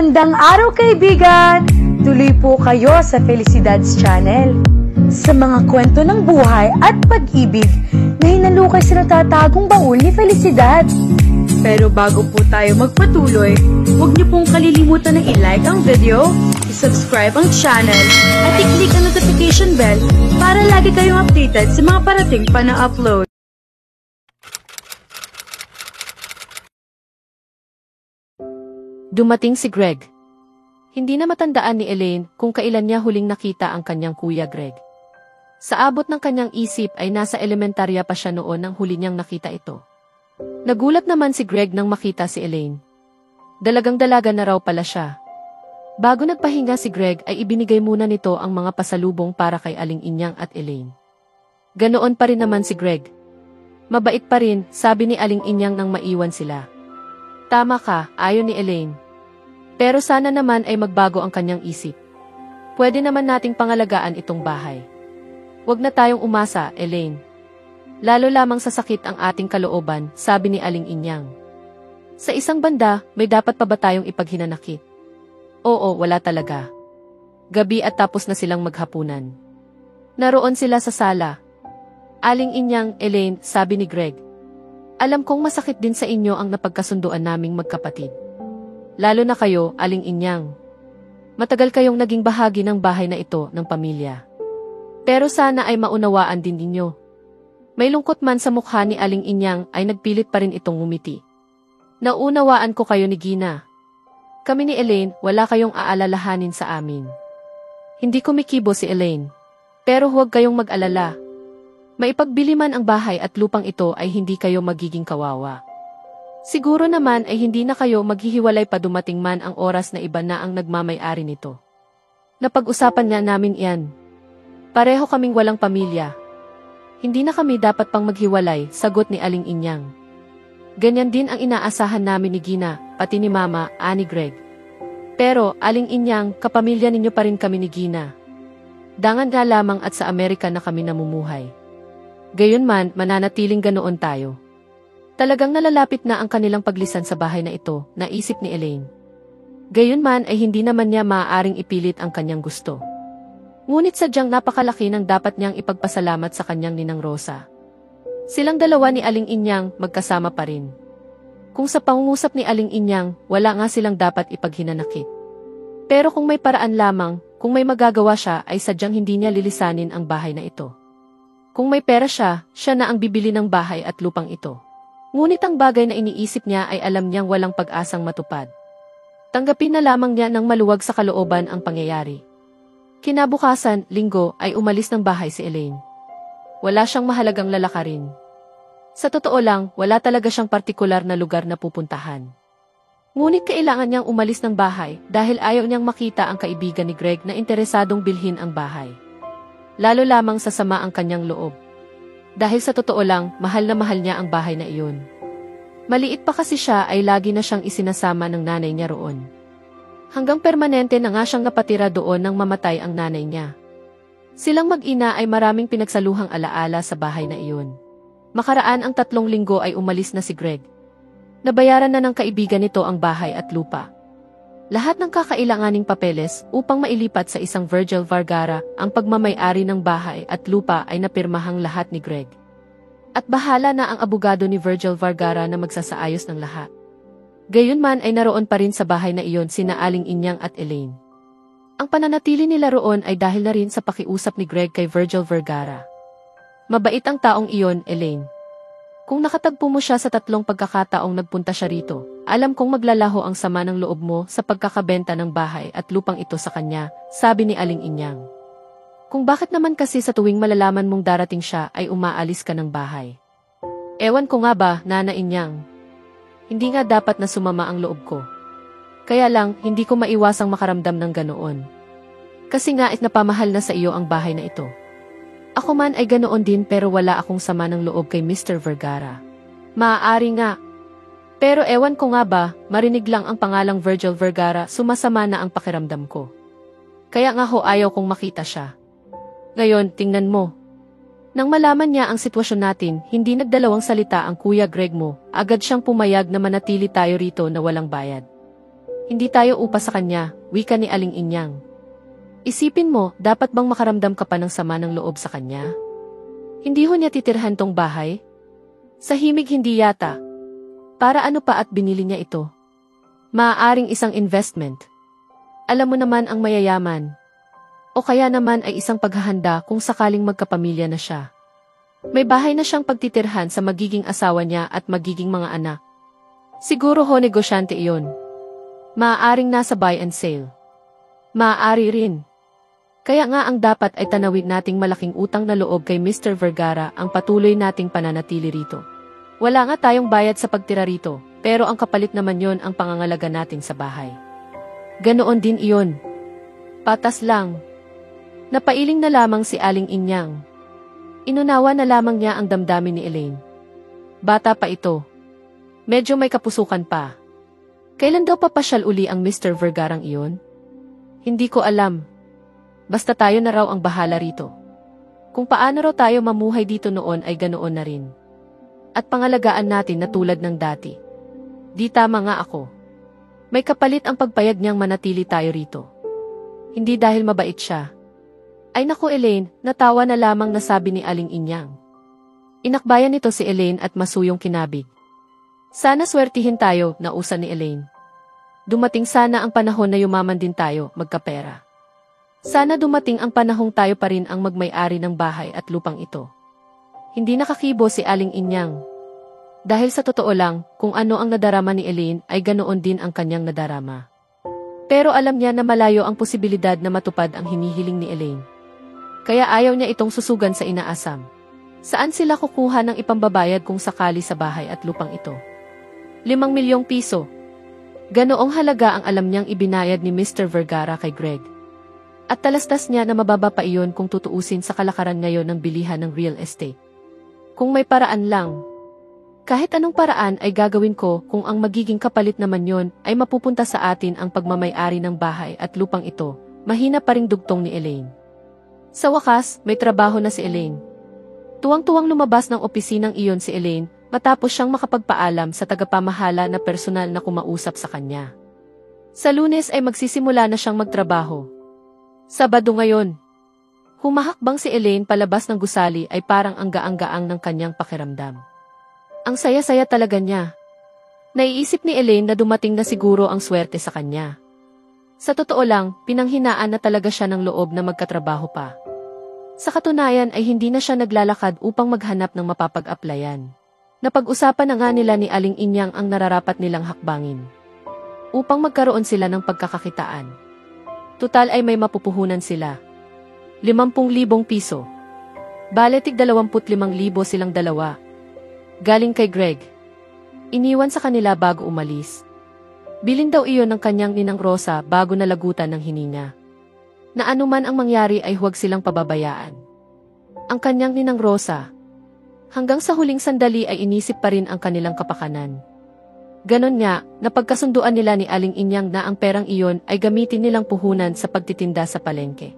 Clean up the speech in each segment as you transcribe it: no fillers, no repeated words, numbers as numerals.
Magandang araw kaibigan! Tuloy po kayo sa Felicidad's Channel. Sa mga kwento ng buhay at pag-ibig na hinalukay sa natatagong baul ni Felicidad. Pero bago po tayo magpatuloy, huwag niyo pong kalilimutan na i-like ang video, i-subscribe ang channel, at i-click ang notification bell para lagi kayong updated sa mga parating pa na upload. Dumating si Greg. Hindi na matandaan ni Elaine kung kailan niya huling nakita ang kanyang kuya Greg. Sa abot ng kanyang isip ay nasa elementarya pa siya noon nang huli niyang nakita ito. Nagulat naman si Greg nang makita si Elaine. Dalagang-dalaga na raw pala siya. Bago nagpahinga si Greg ay ibinigay muna nito ang mga pasalubong para kay Aling Inyang at Elaine. Ganoon pa rin naman si Greg. Mabait pa rin, sabi ni Aling Inyang nang maiwan sila. Tama ka, ayon ni Elaine. Pero sana naman ay magbago ang kanyang isip. Pwede naman nating pangalagaan itong bahay. Huwag na tayong umasa, Elaine. Lalo lamang sa sakit ang ating kalooban, sabi ni Aling Inyang. Sa isang banda, may dapat pa ba tayong ipaghinanakit? Oo, wala talaga. Gabi at tapos na silang maghapunan. Naroon sila sa sala. Aling Inyang, Elaine, sabi ni Greg. Alam kong masakit din sa inyo ang napagkasunduan naming magkapatid. Lalo na kayo, Aling Inyang. Matagal kayong naging bahagi ng bahay na ito ng pamilya. Pero sana ay maunawaan din ninyo. May lungkot man sa mukha ni Aling Inyang ay nagpilit pa rin itong ngumiti. Naunawaan ko kayo ni Gina. Kami ni Elaine, wala kayong aalalahanin sa amin. Hindi kumikibo si Elaine. Pero huwag kayong mag-alala. Maipagbili man ang bahay at lupang ito ay hindi kayo magiging kawawa. Siguro naman ay hindi na kayo maghihiwalay pa dumating man ang oras na iba na ang nagmamay-ari nito. Napag-usapan niya namin iyan. Pareho kaming walang pamilya. Hindi na kami dapat pang maghiwalay, sagot ni Aling Inyang. Ganyan din ang inaasahan namin ni Gina, pati ni Mama, ani Greg. Pero, Aling Inyang, kapamilya ninyo pa rin kami ni Gina. Dangan nga lamang at sa Amerika na kami namumuhay. Gayunman, mananatiling ganoon tayo. Talagang nalalapit na ang kanilang paglisan sa bahay na ito, naisip ni Elaine. Gayunman ay hindi naman niya maaaring ipilit ang kanyang gusto. Ngunit sadyang napakalaki ng dapat niyang ipagpasalamat sa kanyang ninang Rosa. Silang dalawa ni Aling Inyang magkasama pa rin. Kung sa pangungusap ni Aling Inyang, wala nga silang dapat ipaghinanakit. Pero kung may paraan lamang, kung may magagawa siya ay sadyang hindi niya lilisanin ang bahay na ito. Kung may pera siya, siya na ang bibili ng bahay at lupang ito. Ngunit ang bagay na iniisip niya ay alam niyang walang pag-asang matupad. Tanggapin na lamang niya ng maluwag sa kalooban ang pangyayari. Kinabukasan, Linggo, ay umalis ng bahay si Elaine. Wala siyang mahalagang lalakarin. Sa totoo lang, wala talaga siyang partikular na lugar na pupuntahan. Ngunit kailangan niyang umalis ng bahay dahil ayaw niyang makita ang kaibigan ni Greg na interesadong bilhin ang bahay. Lalo lamang sa sama ang kanyang loob. Dahil sa totoo lang, mahal na mahal niya ang bahay na iyon. Maliit pa kasi siya ay lagi na siyang isinasama ng nanay niya roon. Hanggang permanente na nga siyang napatira doon nang mamatay ang nanay niya. Silang mag-ina ay maraming pinagsaluhang alaala sa bahay na iyon. Makaraan ang 3 linggo ay umalis na si Greg. Nabayaran na ng kaibigan nito ang bahay at lupa. Lahat ng kakailanganing papeles upang mailipat sa isang Virgil Vergara ang pagmamay-ari ng bahay at lupa ay napirmahang lahat ni Greg. At bahala na ang abogado ni Virgil Vergara na magsasaayos ng lahat. Gayunman ay naroon pa rin sa bahay na iyon sina Aling Inyang at Elaine. Ang pananatili nila roon ay dahil na rin sa pakiusap ni Greg kay Virgil Vergara. Mabait ang taong iyon, Elaine. Kung nakatagpo mo siya sa 3 pagkakataong nagpunta siya rito, alam kong maglalaho ang sama ng loob mo sa pagkakabenta ng bahay at lupang ito sa kanya, sabi ni Aling Inyang. Kung bakit naman kasi sa tuwing malalaman mong darating siya ay umaalis ka ng bahay. Ewan ko nga ba, Nana Inyang. Hindi nga dapat na sumama ang loob ko. Kaya lang, hindi ko maiwasang makaramdam ng ganoon. Kasi nga napamahal na sa iyo ang bahay na ito. Ako man ay ganoon din pero wala akong sama ng loob kay Mr. Vergara. Maaari nga. Pero ewan ko nga ba, marinig lang ang pangalang Virgil Vergara, sumasama na ang pakiramdam ko. Kaya nga ho ayaw kong makita siya. Ngayon, tingnan mo. Nang malaman niya ang sitwasyon natin, hindi nagdalawang salita ang Kuya Greg mo, agad siyang pumayag na manatili tayo rito na walang bayad. Hindi tayo upa sa kanya, wika ni Aling Inyang. Isipin mo, dapat bang makaramdam ka pa ng sama ng loob sa kanya? Hindi ho niya titirhan tong bahay? Sa himig hindi yata. Para ano pa at binili niya ito? Maaaring isang investment. Alam mo naman ang mayayaman. O kaya naman ay isang paghahanda kung sakaling magkapamilya na siya. May bahay na siyang pagtitirhan sa magiging asawa niya at magiging mga anak. Siguro ho negosyante iyon. Maaaring nasa buy and sale. Maaari rin. Kaya nga ang dapat ay tanawin nating malaking utang na loob kay Mr. Vergara ang patuloy nating pananatili rito. Wala nga tayong bayad sa pagtira rito, pero ang kapalit naman yon ang pangangalaga natin sa bahay. Ganoon din iyon. Patas lang. Napailing na lamang si Aling Inyang. Inunawa na lamang niya ang damdamin ni Elaine. Bata pa ito. Medyo may kapusukan pa. Kailan daw papasyal uli ang Mr. Vergarang iyon? Hindi ko alam. Basta tayo na raw ang bahala rito. Kung paano raw tayo mamuhay dito noon ay ganoon na rin. At pangalagaan natin na tulad ng dati. Di tama nga ako. May kapalit ang pagpayag niyang manatili tayo rito. Hindi dahil mabait siya. Ay naku Elaine, natawa na lamang nasabi ni Aling Inyang. Inakbayan nito si Elaine at masuyong kinabig. Sana swertihin tayo, nausan ni Elaine. Dumating sana ang panahon na yumaman din tayo, magkapera. Sana dumating ang panahong tayo pa rin ang magmay-ari ng bahay at lupang ito. Hindi nakakibo si Aling Inyang. Dahil sa totoo lang, kung ano ang nadarama ni Elaine ay ganoon din ang kanyang nadarama. Pero alam niya na malayo ang posibilidad na matupad ang hinihiling ni Elaine. Kaya ayaw niya itong susugan sa inaasam. Saan sila kukuha ng ipambabayad kung sakali sa bahay at lupang ito? 5 milyong piso. Ganoong halaga ang alam niyang ibinayad ni Mr. Vergara kay Greg. At talastas niya na mababa pa iyon kung tutuusin sa kalakaran ngayon ng bilihan ng real estate. Kung may paraan lang. Kahit anong paraan ay gagawin ko kung ang magiging kapalit naman yon ay mapupunta sa atin ang pagmamay-ari ng bahay at lupang ito, mahina pa ring dugtong ni Elaine. Sa wakas, may trabaho na si Elaine. Tuwang-tuwang lumabas ng opisinang iyon si Elaine matapos siyang makapagpaalam sa tagapamahala na personal na kumausap sa kanya. Sa Lunes ay magsisimula na siyang magtrabaho. Sabado ngayon. Humahakbang si Elaine palabas ng gusali ay parang ang gaang-gaang ng kanyang pakiramdam. Ang saya-saya talaga niya. Naiisip ni Elaine na dumating na siguro ang swerte sa kanya. Sa totoo lang, pinanghinaan na talaga siya ng loob na magkatrabaho pa. Sa katunayan ay hindi na siya naglalakad upang maghanap ng mapapag-applyan. Napag-usapan na nga nila ni Aling Inyang ang nararapat nilang hakbangin. Upang magkaroon sila ng pagkakakitaan. Tutal ay may mapupuhunan sila. 50,000 piso. Bale tig 25,000 silang dalawa. Galing kay Greg. Iniwan sa kanila bago umalis. Bilin daw iyon ng kanyang ninang Rosa bago nalagutan ng hininga. Na anuman ang mangyari ay huwag silang pababayaan. Ang kanyang ninang Rosa. Hanggang sa huling sandali ay inisip pa rin ang kanilang kapakanan. Ganon nga, napagkasunduan nila ni Aling Inyang na ang perang iyon ay gamitin nilang puhunan sa pagtitinda sa palengke.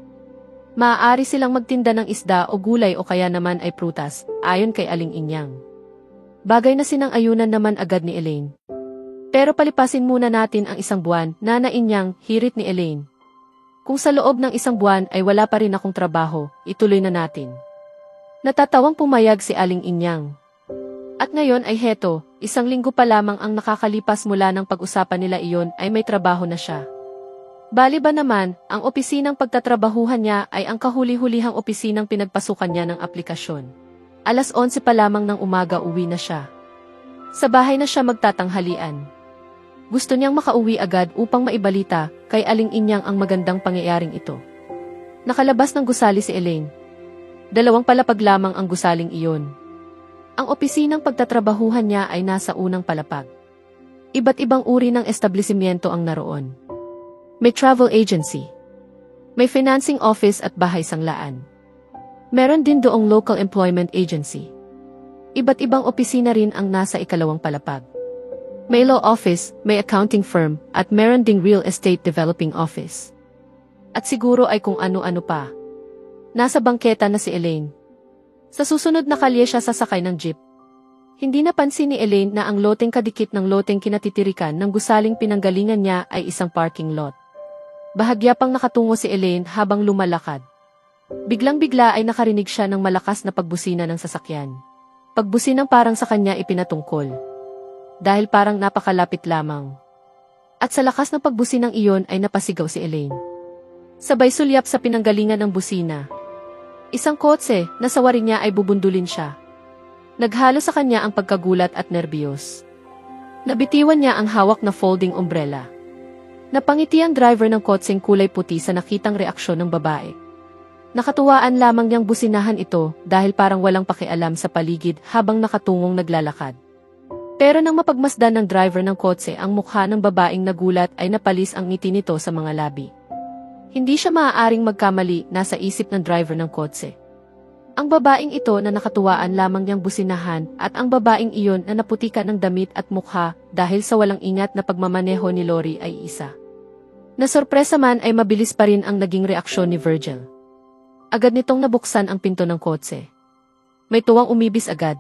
Maaari silang magtinda ng isda o gulay o kaya naman ay prutas, ayon kay Aling Inyang. Bagay na sinang-ayunan naman agad ni Elaine. Pero palipasin muna natin ang 1 buwan, Nana Inyang, hirit ni Elaine. Kung sa loob ng 1 buwan ay wala pa rin akong trabaho, ituloy na natin. Natatawang pumayag si Aling Inyang. At ngayon ay heto, 1 linggo pa lamang ang nakakalipas mula ng pag-usapan nila iyon ay may trabaho na siya. Bali ba naman, ang opisinang pagtatrabahuhan niya ay ang kahuli-hulihang opisinang pinagpasukan niya ng aplikasyon. 11:00 pa lamang ng umaga uwi na siya. Sa bahay na siya magtatanghalian. Gusto niyang makauwi agad upang maibalita kay Aling Inyang ang magandang pangyayaring ito. Nakalabas ng gusali si Elaine. 2 palapag lamang ang gusaling iyon. Ang opisinang pagtatrabahuhan niya ay nasa unang palapag. Iba't ibang uri ng establishmento ang naroon. May travel agency. May financing office at bahay sanglaan. Meron din doong local employment agency. Iba't ibang opisina rin ang nasa 2 palapag. May law office, may accounting firm, at meron ding real estate developing office. At siguro ay kung ano-ano pa. Nasa bangketa na si Elaine. Sa susunod na kalye siya sasakay ng jeep. Hindi napansin ni Elaine na ang loteng kadikit ng loteng kinatitirikan ng gusaling pinanggalingan niya ay isang parking lot. Bahagya pang nakatungo si Elaine habang lumalakad. Biglang-bigla ay nakarinig siya ng malakas na pagbusina ng sasakyan. Pagbusinang parang sa kanya ipinatungkol. Dahil parang napakalapit lamang. At sa lakas ng pagbusinang iyon ay napasigaw si Elaine. Sabay sulyap sa pinanggalingan ng busina. Isang kotse na sa wari niya ay bubundulin siya. Naghalo sa kanya ang pagkagulat at nerbiyos. Nabitiwan niya ang hawak na folding umbrella. Napangiti ang driver ng kotseng kulay puti sa nakitang reaksyon ng babae. Nakatuwaan lamang niyang businahan ito dahil parang walang pakialam sa paligid habang nakatungong naglalakad. Pero nang mapagmasdan ng driver ng kotse ang mukha ng babaeng nagulat ay napalis ang ngiti nito sa mga labi. Hindi siya maaaring magkamali, nasa isip ng driver ng kotse. Ang babaeng ito na nakatuwaan lamang niyang businahan at ang babaeng iyon na naputikan ng damit at mukha dahil sa walang ingat na pagmamaneho ni Lori ay isa. Nasorpresa man ay mabilis pa rin ang naging reaksyon ni Virgil. Agad nitong nabuksan ang pinto ng kotse. May tuwang umibis agad.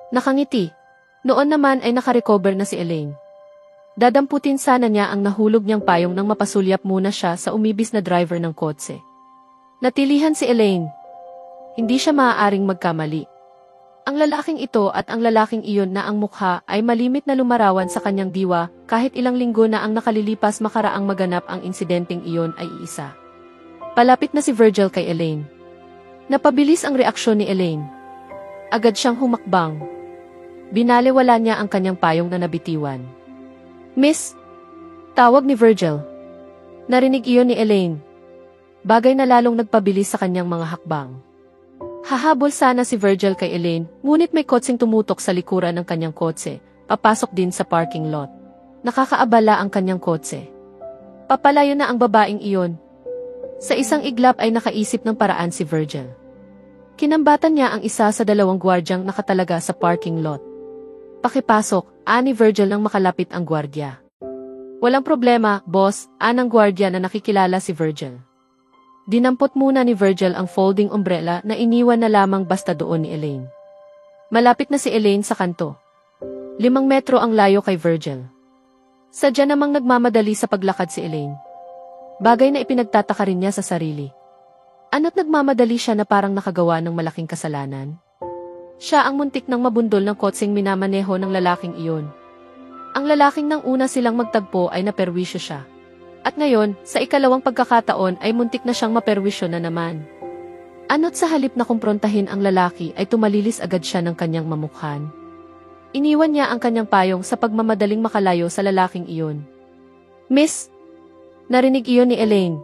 Nakangiti. Noon naman ay nakarecover na si Elaine. Dadamputin sana niya ang nahulog niyang payong nang mapasulyap muna siya sa umibis na driver ng kotse. Natilihan si Elaine. Hindi siya maaaring magkamali. Ang lalaking ito at ang lalaking iyon na ang mukha ay malimit na lumarawan sa kanyang diwa kahit ilang linggo na ang nakalilipas makaraang maganap ang insidenteng iyon ay isa. Palapit na si Virgil kay Elaine. Napabilis ang reaksyon ni Elaine. Agad siyang humakbang. Binaliwala niya ang kanyang payong na nabitiwan. Miss! Tawag ni Virgil. Narinig iyon ni Elaine. Bagay na lalong nagpabilis sa kanyang mga hakbang. Hahabol sana si Virgil kay Elaine, ngunit may kotseng tumutok sa likuran ng kanyang kotse, papasok din sa parking lot. Nakakaabala ang kanyang kotse. Papalayo na ang babaeng iyon. Sa isang iglap ay nakaisip ng paraan si Virgil. Kinambatan niya ang isa sa dalawang gwardyang nakatalaga sa parking lot. Pakipasok, ani Virgil nang makalapit ang gwardya. Walang problema, boss, anang gwardya na nakikilala si Virgil. Dinampot muna ni Virgil ang folding umbrella na iniwan na lamang basta doon ni Elaine. Malapit na si Elaine sa kanto. 5 metro ang layo kay Virgil. Sadya namang nagmamadali sa paglakad si Elaine. Bagay na ipinagtataka rin niya sa sarili. Ano't nagmamadali siya na parang nakagawa ng malaking kasalanan? Siya ang muntik ng mabundol ng kotseng minamaneho ng lalaking iyon. Ang lalaking nang una silang magtagpo ay naperwisyo siya. At ngayon, sa ikalawang pagkakataon ay muntik na siyang maperwisyo na naman. Ano't sa halip na kumprontahin ang lalaki ay tumalilis agad siya ng kanyang mamukhan. Iniwan niya ang kanyang payong sa pagmamadaling makalayo sa lalaking iyon. Miss! Narinig iyon ni Elaine.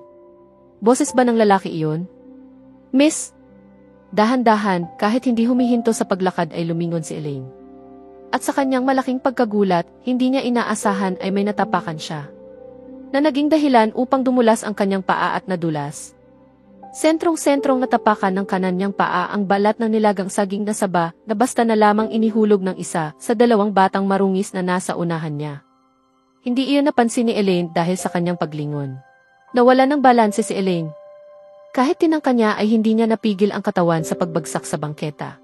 Boses ba ng lalaki iyon? Miss! Dahan-dahan, kahit hindi humihinto sa paglakad ay lumingon si Elaine. At sa kanyang malaking pagkagulat, hindi niya inaasahan ay may natapakan siya. Na naging dahilan upang dumulas ang kanyang paa at nadulas. Sentrong-sentrong natapakan ng kanan niyang paa ang balat ng nilagang saging na saba na basta na lamang inihulog ng isa sa 2 batang marungis na nasa unahan niya. Hindi iyon napansin ni Elaine dahil sa kanyang paglingon. Nawala ng balanse si Elaine. Kahit tinangka niya ay hindi niya napigil ang katawan sa pagbagsak sa bangketa.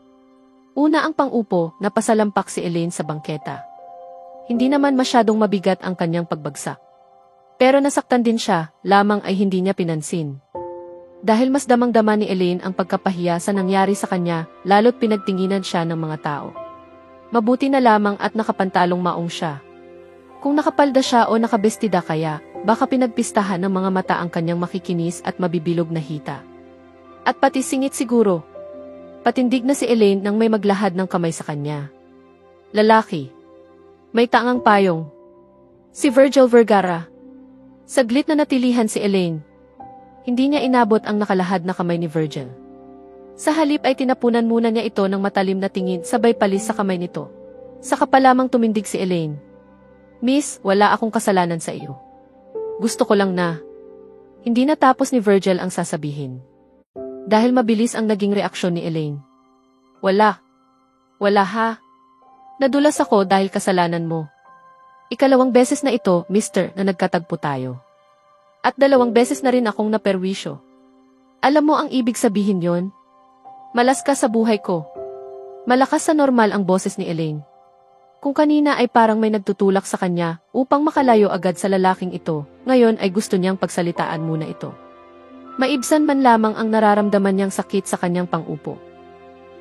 Una ang pang-upo, napasalampak si Elaine sa bangketa. Hindi naman masyadong mabigat ang kanyang pagbagsak. Pero nasaktan din siya, lamang ay hindi niya pinansin. Dahil mas damang-dama ni Elaine ang pagkapahiya sa nangyari sa kanya, lalo't pinagtinginan siya ng mga tao. Mabuti na lamang at nakapantalong maong siya. Kung nakapalda siya o nakabestida kaya, baka pinagpistahan ng mga mata ang kanyang makikinis at mabibilog na hita. At pati singit siguro. Patindig na si Elaine nang may maglahad ng kamay sa kanya. Lalaki. May tangang payong. Si Virgil Vergara. Saglit na natilihan si Elaine. Hindi niya inabot ang nakalahad na kamay ni Virgil. Sa halip ay tinapunan muna niya ito ng matalim na tingin sabay palis sa kamay nito. Saka pa lamang tumindig si Elaine. Miss, wala akong kasalanan sa iyo. Gusto ko lang na. Hindi natapos ni Virgil ang sasabihin. Dahil mabilis ang naging reaksyon ni Elaine. Wala. Wala ha. Nadulas ako dahil kasalanan mo. 2 beses na ito, mister, na nagkatagpo tayo. At 2 beses na rin akong naperwisyo. Alam mo ang ibig sabihin yon? Malas ka sa buhay ko. Malakas sa normal ang boses ni Elaine. Kung kanina ay parang may nagtutulak sa kanya upang makalayo agad sa lalaking ito, ngayon ay gusto niyang pagsalitaan muna ito. Maibsan man lamang ang nararamdaman niyang sakit sa kanyang pang-upo.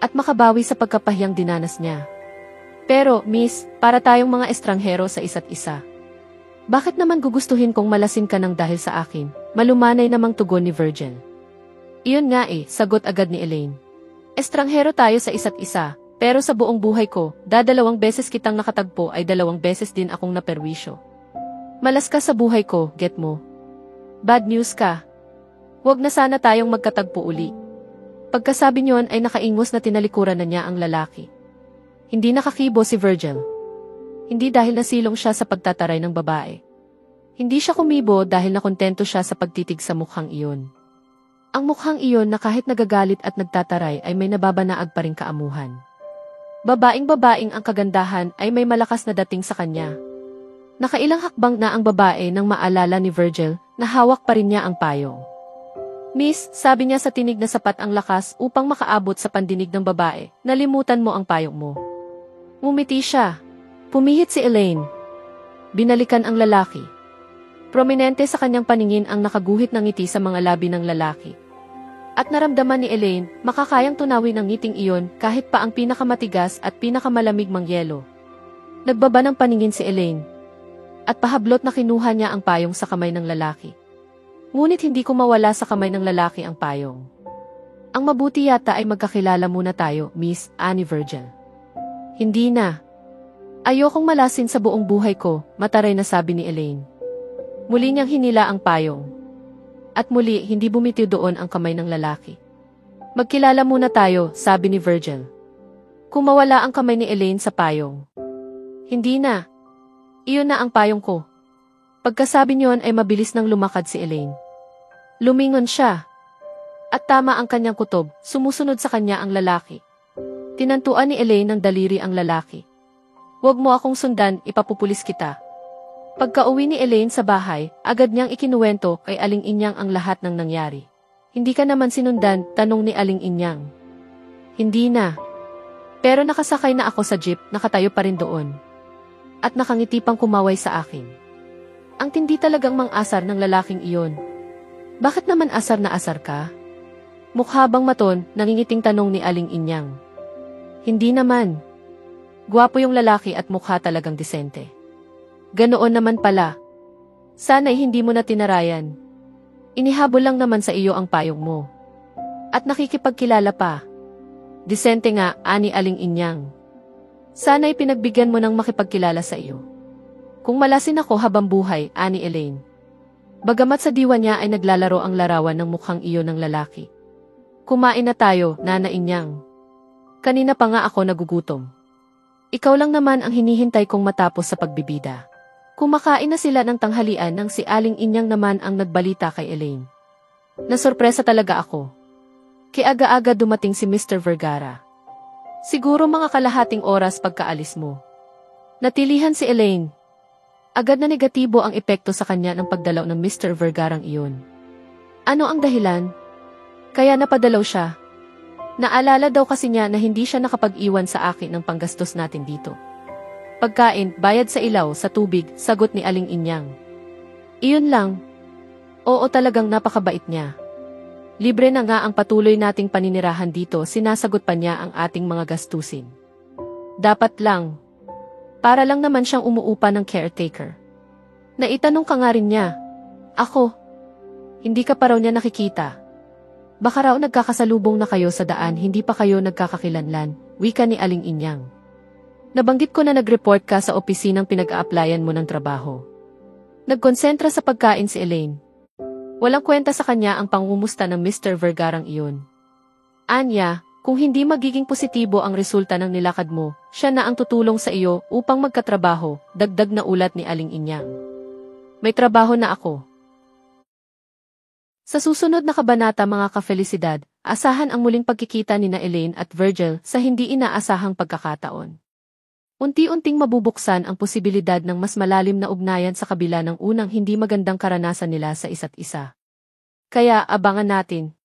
At makabawi sa pagkapahiyang dinanas niya. Pero, miss, para tayong mga estranghero sa isa't isa. Bakit naman gugustuhin kong malasin ka ng dahil sa akin? Malumanay namang tugon ni Virgil. Iyon nga sagot agad ni Elaine. Estranghero tayo sa isa't isa. Pero sa buong buhay ko, 2 beses kitang nakatagpo ay 2 beses din akong naperwisyo. Malas ka sa buhay ko, get mo? Bad news ka. Huwag na sana tayong magkatagpo uli. Pagkasabi niyon ay nakaingos na tinalikuran na niya ang lalaki. Hindi nakakibo si Virgil. Hindi dahil nasilong siya sa pagtataray ng babae. Hindi siya kumibo dahil nakontento siya sa pagtitig sa mukhang iyon. Ang mukhang iyon na kahit nagagalit at nagtataray ay may nababanaag pa ring kaamuhan. Babaing-babaing ang kagandahan ay may malakas na dating sa kanya. Nakailang hakbang na ang babae nang maalala ni Virgil na hawak pa rin niya ang payong. Miss, sabi niya sa tinig na sapat ang lakas upang makaabot sa pandinig ng babae, nalimutan mo ang payong mo. Ngumiti siya. Pumihit si Elaine. Binalikan ang lalaki. Prominente sa kanyang paningin ang nakaguhit ng ngiti sa mga labi ng lalaki. At naramdaman ni Elaine, makakayang tunawin ang ngiting iyon kahit pa ang pinakamatigas at pinakamalamig mang yelo. Nagbaba ng paningin si Elaine. At pahablot na kinuha niya ang payong sa kamay ng lalaki. Ngunit hindi ko mawala sa kamay ng lalaki ang payong. Ang mabuti yata ay magkakilala muna tayo, Miss Annie Virgil. Hindi na. Ayokong malasin sa buong buhay ko, mataray na sabi ni Elaine. Muli niyang hinila ang payong. At muli, hindi bumitiw doon ang kamay ng lalaki. Magkilala muna tayo, sabi ni Virgil. Kung mawala ang kamay ni Elaine sa payong. Hindi na. Iyon na ang payong ko. Pagkasabi niyon ay mabilis nang lumakad si Elaine. Lumingon siya. At tama ang kanyang kutob, sumusunod sa kanya ang lalaki. Tinantuan ni Elaine ng daliri ang lalaki. Huwag mo akong sundan, ipapupulis kita. Pagka-uwi ni Elaine sa bahay, agad niyang ikinuwento kay Aling Inyang ang lahat ng nangyari. Hindi ka naman sinundan, tanong ni Aling Inyang. Hindi na. Pero nakasakay na ako sa jeep, nakatayo pa rin doon. At nakangiti pang kumaway sa akin. Ang tindi talagang mang-asar ng lalaking iyon. Bakit naman asar na asar ka? Mukha bang maton, nangingiting tanong ni Aling Inyang. Hindi naman. Gwapo yung lalaki at mukha talagang disente. Ganoon naman pala. Sana'y hindi mo na tinarayan. Inihabol lang naman sa iyo ang payong mo. At nakikipagkilala pa. Disente nga, ani Aling Inyang. Sana'y pinagbigyan mo ng makipagkilala sa iyo. Kung malasin ako habang buhay, ani Elaine. Bagamat sa diwa niya ay naglalaro ang larawan ng mukhang iyon ng lalaki. Kumain na tayo, Nana Inyang. Kanina pa nga ako nagugutom. Ikaw lang naman ang hinihintay kong matapos sa pagbibida. Kumakain na sila ng tanghalian nang si Aling Inyang naman ang nagbalita kay Elaine. Nasorpresa talaga ako. Kiaga-aga dumating si Mr. Vergara. Siguro mga kalahating oras pagkaalis mo. Natilihan si Elaine. Agad na negatibo ang epekto sa kanya ng pagdalaw ng Mr. Vergarang iyon. Ano ang dahilan? Kaya napadalaw siya. Naalala daw kasi niya na hindi siya nakapag-iwan sa akin ng panggastos natin dito. Pagkain, bayad sa ilaw, sa tubig, sagot ni Aling Inyang. Iyon lang. Oo, talagang napakabait niya. Libre na nga ang patuloy nating paninirahan dito, sinasagot pa niya ang ating mga gastusin. Dapat lang. Para lang naman siyang umuupa ng caretaker. Naitanong ka nga rin niya. Ako. Hindi ka pa raw niya nakikita. Baka raw nagkakasalubong na kayo sa daan, hindi pa kayo nagkakakilanlan, wika ni Aling Inyang. Nabanggit ko na nag-report ka sa opisinang pinag-a-applyan mo ng trabaho. Nagkonsentra sa pagkain si Elaine. Walang kwenta sa kanya ang pangumusta ng Mr. Vergarang iyon. Anya, kung hindi magiging positibo ang resulta ng nilakad mo, siya na ang tutulong sa iyo upang magkatrabaho, dagdag na ulat ni Aling Inyang. May trabaho na ako. Sa susunod na kabanata mga ka-felisidad, asahan ang muling pagkikita ni na Elaine at Virgil sa hindi inaasahang pagkakataon. Unti-unting mabubuksan ang posibilidad ng mas malalim na ugnayan sa kabila ng unang hindi magandang karanasan nila sa isa't isa. Kaya abangan natin.